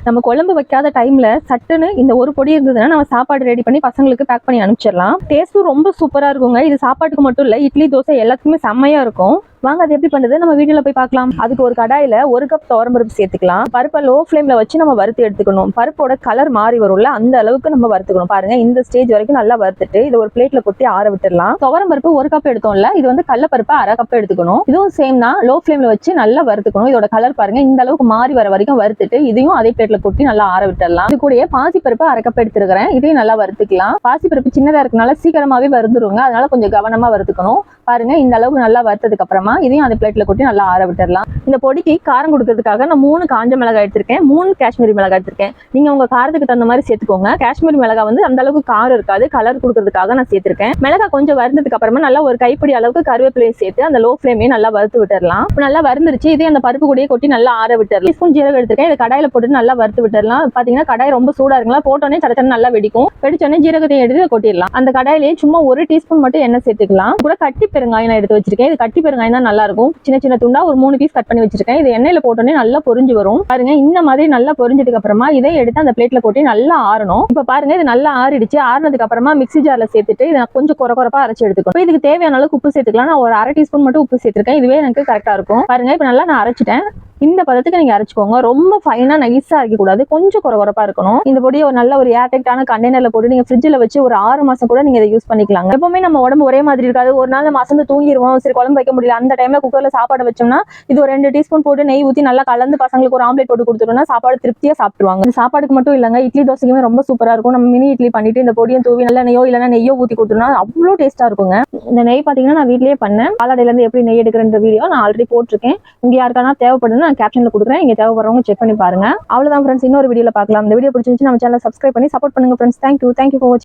நம்ம குழம்பு வைக்காத டைம்ல சட்டுன்னு இந்த ஒரு பொடி இருந்ததுன்னா நம்ம சாப்பாடு ரெடி பண்ணி பசங்களுக்கு பேக் பண்ணி அனுப்பிச்சிடலாம். டேஸ்ட்டும் ரொம்ப சூப்பரா இருக்குங்க. இது சாப்பாட்டுக்கு மட்டும் இல்ல, இட்லி தோசை எல்லாத்துக்குமே செம்மையா இருக்கும். வாங்க அது எப்படி பண்றது நம்ம வீடியோல போய் பார்க்கலாம். அதுக்கு ஒரு கடாயில 1 கப் துவரம்பருப்பு சேர்த்துக்கலாம். பருப்பை லோ ஃப்ளேம்ல வச்சு நம்ம வறுத்து எடுத்துக்கணும். பருப்போட கலர் மாறி வரும்ல, அந்த அளவுக்கு நம்ம வறுத்துக்கணும். பாருங்க, இந்த ஸ்டேஜ் வரைக்கும் நல்லா வறுத்துட்டு இதை ஒரு பிளேட்ல கொட்டி ஆற விட்டுடலாம். துவரம்பருப்பு 1 கப் எடுத்தோம்ல, இது வந்து கடலைப்பருப்பு 1/2 கப் எடுத்துக்கணும். இதுவும் சேம் தான், லோ ஃப்ளேம்ல வச்சு நல்லா வறுத்துக்கணும். இதோட கலர் பாருங்க, இந்த அளவுக்கு மாறி வர வரைக்கும் வறுத்துட்டு இதையும் அதே பிளேட்ல கொட்டி நல்லா ஆற விட்டுடலாம். இது கூடயே பாசிப்பருப்பு 1/2 கப் எடுத்துக்கிறேன். இதையும் நல்லா வறுத்துக்கலாம். பாசிப்பருப்பு சின்னதா இருக்கனால சீக்கிரமாவே வறுத்துருங்க, அதனால கொஞ்சம் கவனமா வறுத்துக்கணும். பாருங்க, இந்த அளவுக்கு நல்லா வறுத்ததுக்கு அப்புறமா இதையும் அந்த பிளேட்ல கொட்டி நல்லா ஆற விட்டுடலாம். இந்த பொடிக்கு காரம் கொடுக்கறதுக்காக நான் 3 காஞ்ச மிளகாய் எடுத்திருக்கேன், 3 காஷ்மீரி மிளகாய் எடுத்திருக்கேன். நீங்க உங்க காரத்துக்கு தகுந்த மாதிரி சேர்த்துக்கோங்க. காஷ்மீரி மிளகாய் வந்து அந்த அளவுக்கு காரம் இருக்காது, கலர் கொடுக்கறதுக்காக நான் சேர்த்திருக்கேன். மிளகாய் கொஞ்சம் வறுத்ததுக்கு அப்புறமா நல்லா ஒரு கைப்பிடி அளவுக்கு கருவேப்பிலையை சேர்த்து அந்த லோ ஃப்ளேமே நல்லா வறுத்து விட்டுடலாம். நல்லா வறுந்துருச்சு. இதே அந்த பருப்பு கூடயே கொட்டி நல்லா ஆற விட்டுடலாம். ஸ்பூன் ஜீரகம் எடுத்திருக்கேன், இதை கடாயில போட்டு நல்லா வறுத்து விட்டுடலாம். பாத்தீங்கன்னா கடாய் ரொம்ப சூடா இருக்குங்களா, போட்டோன்னே சடச்சடன்னு நல்லா வெடிக்கும். வெடிச்சோடனே ஜீரகத்தையும் எடுத்து கொட்டிடலாம். அந்த கடாயிலேயே சும்மா 1 டீஸ்பூன் மட்டும் எண்ணெய் சேர்த்துக்கலாம். கூட கட்டி பெருங்காயம் எடுத்து வச்சிருக்கேன். இது கட்டி பெருங்காயம் தான் நல்லா இருக்கும். சின்ன சின்ன துண்டா ஒரு 3 பீஸ் கட் பண்ணி வச்சிருக்கேன். இது எண்ணெயில போட்டோன்னே நல்லா பொரிஞ்சு வரும். பாருங்க, இந்த மாதிரி நல்லா பொரிஞ்சதுக்கு அப்புறமா இதை எடுத்து அந்த பிளேட்ல கொட்டி நல்லா ஆறணும். இப்ப பாருங்க, இது நல்லா ஆறிடுச்சு. ஆறினதுக்கு அப்புறமா மிக்ஸி ஜார்ல சேர்த்துட்டு இதை கொஞ்சம் குறப்பா அரைச்சு எடுத்துக்கணும். இதுக்கு தேவையான அளவுக்கு உப்பு சேர்த்துக்கலாம். நான் ஒரு 1/2 டீஸ்பூன் மட்டும் உப்பு சேர்த்திருக்கேன். இதுவே எனக்கு கரெக்டா இருக்கும். பாருங்க, இப்ப நல்லா நான் அரைச்சிட்டேன். இந்த பதத்துக்கு நீங்க அரைச்சுக்கோங்க. ரொம்ப ஃபைனா நைஸா அரைக்க கூடாது, கொஞ்சம் குறப்பா இருக்கணும். இந்த பொடியை ஒரு நல்ல ஒரு ஏர்டைட்டான கண்டெய்னர்ல போட்டு நீங்க ஃப்ரிட்ஜ்ல வச்சு ஒரு 6 மாசம் கூட நீங்க இதை யூஸ் பண்ணிக்கலாம். எப்பவுமே நம்ம உடம்பு ஒரே மாதிரி இருக்காது. ஒரு நாள் நம்ம அசந்து தூங்கிடுவோம், சரி குழம்பு வைக்க முடியல, அந்த டைம்ல குக்கர்ல சாப்பாடு வச்சோம்னா இது ஒரு 2 டீஸ்பூன் போட்டு நெய் ஊற்றி நல்லா கலந்து பசங்களுக்கு ஒரு ஆம்லேட் போட்டு கொடுத்துட்டோம்னா சாப்பாடு திருப்தியா சாப்பிடுவாங்க. இந்த சாப்பாடுக்கு மட்டும் இல்லைங்க, இட்லி தோசைக்குமே ரொம்ப சூப்பரா இருக்கும். நம்ம மினி இட்லி பண்ணிட்டு இந்த பொடியும் தூவி நல்ல நெய்யோ இல்லைன்னா நெய்யோ ஊற்றி கொடுத்தோம்னா அவ்வளோ டேஸ்டா இருக்குங்க. இந்த நெய் பாத்தீங்கன்னா நான் வீட்லயே பண்ணேன். பாலாடையில இருந்து எப்படி நெய் எடுக்கிற வீடியோ நான் ஆல்ரெடி போட்டிருக்கேன். உங்க யாருக்கான தேவைப்படுதுன்னு நான் கேப்ஷன்ல கொடுக்குறேன், தேவைப்படுறவங்க செக் பண்ணி பாருங்க. அவ்வளவுதான் ஃப்ரெண்ட்ஸ், இன்னொரு வீடியோல பார்க்கலாம். இந்த வீடியோ பிடிச்சிருந்துச்சு நம்ம சேனலை சப்ஸ்கிரைப் பண்ணி சப்போர்ட் பண்ணுங்க ஃப்ரெண்ட்ஸ். தேங்க்யூ ஃபார் வாட்சிங்.